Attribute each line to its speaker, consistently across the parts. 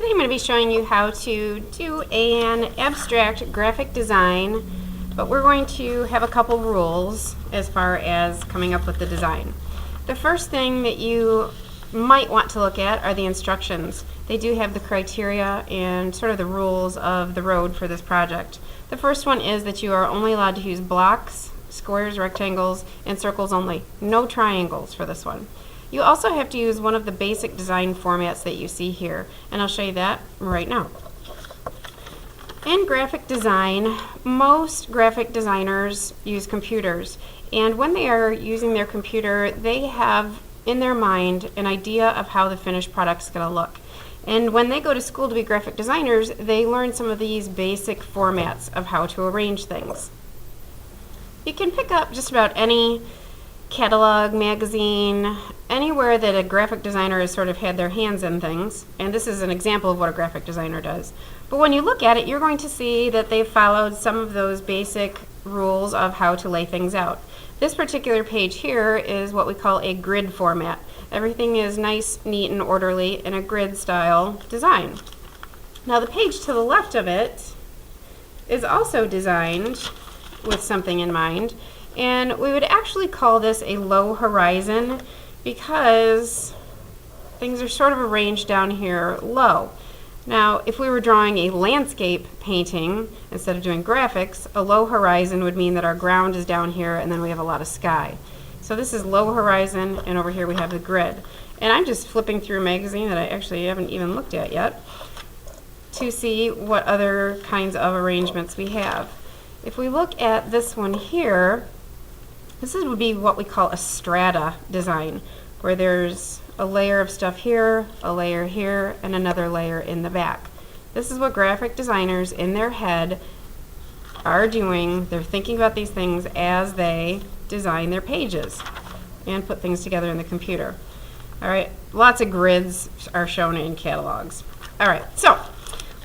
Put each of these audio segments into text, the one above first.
Speaker 1: Today I'm going to be showing you how to do an abstract graphic design, but we're going to have a couple rules as far as coming up with the design. The first thing that you might want to look at are the instructions. They do have the criteria and sort of the rules of the road for this project. The first one is that you are only allowed to use blocks, squares, rectangles, and circles only. No triangles for this one. You also have to use one of the basic design formats that you see here, and I'll show you that right now. In graphic design, most graphic designers use computers, and when they are using their computer, they have in their mind an idea of how the finished product is going to look. And when they go to school to be graphic designers, they learn some of these basic formats of how to arrange things. You can pick up just about any catalog, magazine, anywhere that a graphic designer has sort of had their hands in things, and this is an example of what a graphic designer does. But when you look at it, you're going to see that they've followed some of those basic rules of how to lay things out. This particular page here is what we call a grid format. Everything is nice, neat, and orderly in a grid style design. Now the page to the left of it is also designed with something in mind, and we would actually call this a low horizon because things are sort of arranged down here low. Now, if we were drawing a landscape painting instead of doing graphics, a low horizon would mean that our ground is down here and then we have a lot of sky. So this is low horizon, and over here we have the grid. And I'm just flipping through a magazine that I actually haven't even looked at yet to see what other kinds of arrangements we have. If we look at this one here, this would be what we call a strata design, where there's a layer of stuff here, a layer here, and another layer in the back. This is what graphic designers in their head are doing. They're thinking about these things as they design their pages and put things together in the computer. All right, lots of grids are shown in catalogs. All right, so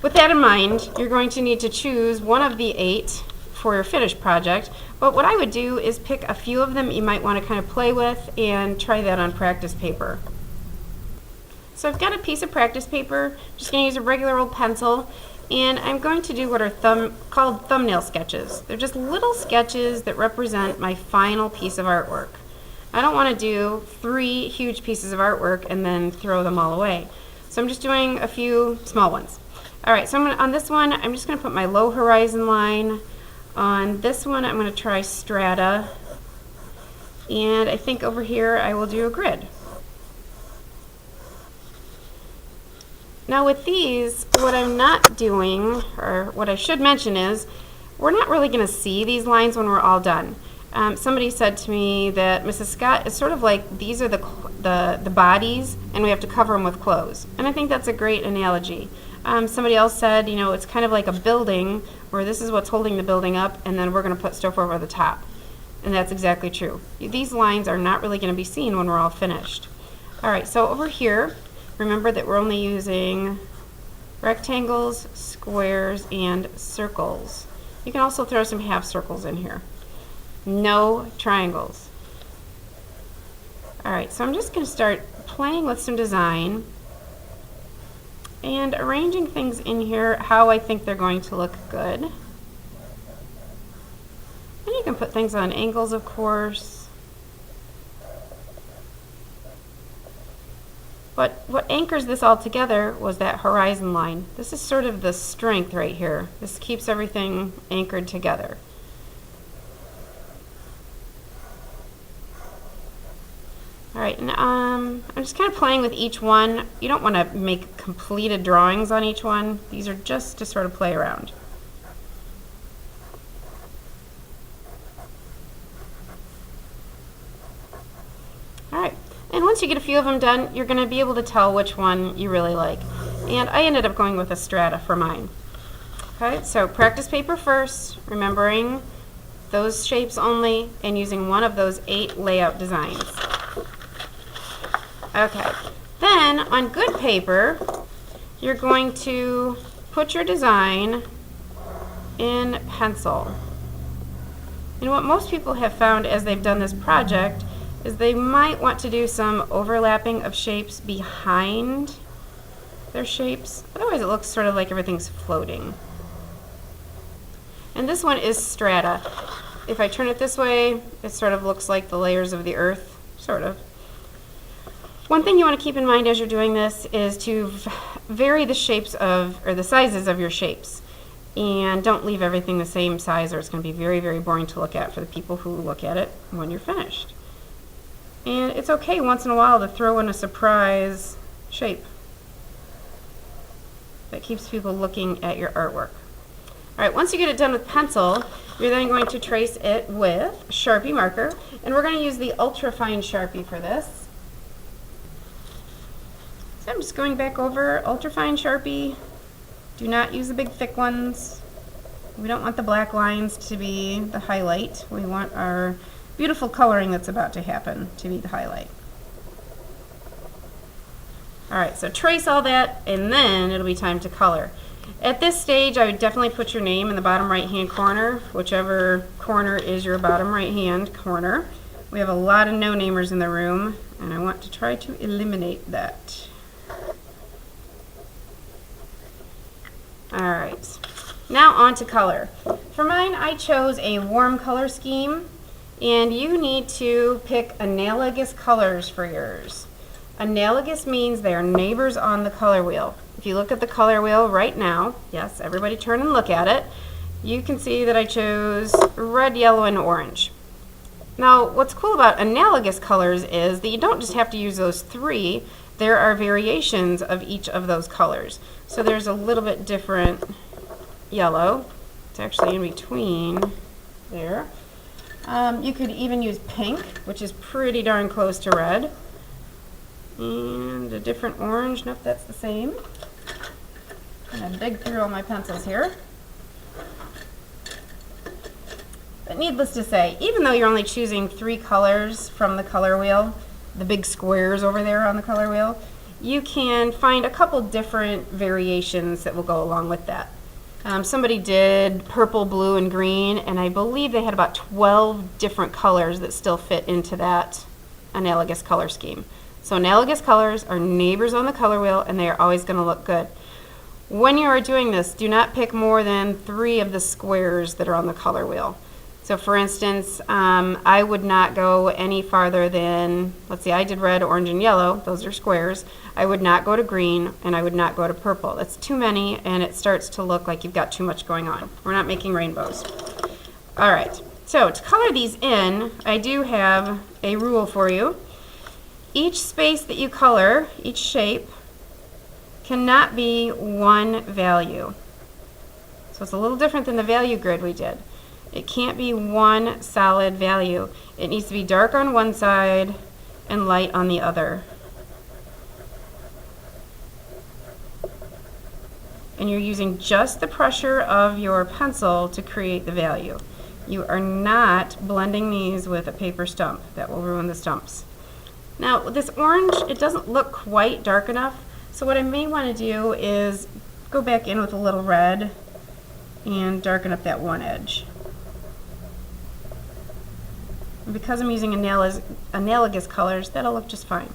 Speaker 1: with that in mind, you're going to need to choose one of the 8 for your finished project. But what I would do is pick a few of them you might want to kind of play with and try that on practice paper. So I've got a piece of practice paper. I'm just going to use a regular old pencil, and I'm going to do what are called thumbnail sketches. They're just little sketches that represent my final piece of artwork. I don't want to do 3 huge pieces of artwork and then throw them all away. So I'm just doing a few small ones. All right, so on this one, I'm just going to put my low horizon line. On this one, I'm going to try strata, and I think over here I will do a grid. Now with these, what I'm not doing, or what I should mention is, we're not really going to see these lines when we're all done. Somebody said to me that Mrs. Scott is sort of like these are the bodies, and we have to cover them with clothes. And I think that's a great analogy. Somebody else said, you know, it's kind of like a building where this is what's holding the building up, and then we're going to put stuff over the top. And that's exactly true. These lines are not really going to be seen when we're all finished. All right, so over here, remember that we're only using rectangles, squares, and circles. You can also throw some half circles in here. No triangles. All right, so I'm just going to start playing with some design and arranging things in here how I think they're going to look good. And you can put things on angles, of course. But what anchors this all together was that horizon line. This is sort of the strength right here. This keeps everything anchored together. All right, and I'm just kind of playing with each one. You don't want to make completed drawings on each one. These are just to sort of play around. All right, and once you get a few of them done, you're going to be able to tell which one you really like. And I ended up going with a strata for mine. Okay, so practice paper first, remembering those shapes only, and using one of those 8 layout designs. Okay, then on good paper, you're going to put your design in pencil. And what most people have found as they've done this project is they might want to do some overlapping of shapes behind their shapes. Otherwise it looks sort of like everything's floating. And this one is strata. If I turn it this way, it sort of looks like the layers of the earth, sort of. One thing you want to keep in mind as you're doing this is to vary the shapes of, or the sizes of your shapes. And don't leave everything the same size or it's going to be very, very boring to look at for the people who look at it when you're finished. And it's okay once in a while to throw in a surprise shape that keeps people looking at your artwork. Alright, once you get it done with pencil, you're then going to trace it with Sharpie marker, and we're going to use the ultra fine Sharpie for this. So I'm just going back over ultra fine Sharpie. Do not use the big thick ones. We don't want the black lines to be the highlight. We want our beautiful coloring that's about to happen to be the highlight. Alright, so trace all that and then it'll be time to color. At this stage, I would definitely put your name in the bottom right hand corner, whichever corner is your bottom right hand corner. We have a lot of no-namers in the room and I want to try to eliminate that. Alright, now on to color. For mine, I chose a warm color scheme, and you need to pick analogous colors for yours. Analogous means they are neighbors on the color wheel. If you look at the color wheel right now, yes, everybody turn and look at it, you can see that I chose red, yellow, and orange. Now, what's cool about analogous colors is that you don't just have to use those three. There are variations of each of those colors. So there's a little bit different yellow. It's actually in between there. You could even use pink, which is pretty darn close to red. And a different orange. Nope, that's the same. I'm going to dig through all my pencils here. But needless to say, even though you're only choosing 3 colors from the color wheel, the big squares over there on the color wheel, you can find a couple different variations that will go along with that. Somebody did purple, blue, and green, and I believe they had about 12 different colors that still fit into that analogous color scheme. So analogous colors are neighbors on the color wheel, and they are always going to look good. When you are doing this, do not pick more than 3 of the squares that are on the color wheel. So for instance, I would not go any farther than, let's see, I did red, orange, and yellow. Those are squares. I would not go to green, and I would not go to purple. That's too many, and it starts to look like you've got too much going on. We're not making rainbows. All right, so to color these in, I do have a rule for you. Each space that you color, each shape, cannot be one value. So it's a little different than the value grid we did. It can't be one solid value. It needs to be dark on one side and light on the other. And you're using just the pressure of your pencil to create the value. You are not blending these with a paper stump. That will ruin the stumps. Now, this orange, it doesn't look quite dark enough, so what I may want to do is go back in with a little red and darken up that one edge. And because I'm using analogous colors, that'll look just fine.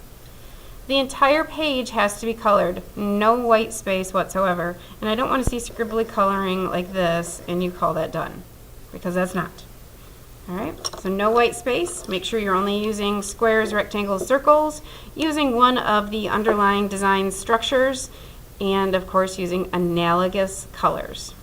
Speaker 1: The entire page has to be colored, no white space whatsoever, and I don't want to see scribbly coloring like this and you call that done, because that's not. Alright, so no white space. Make sure you're only using squares, rectangles, circles, using one of the underlying design structures, and of course using analogous colors.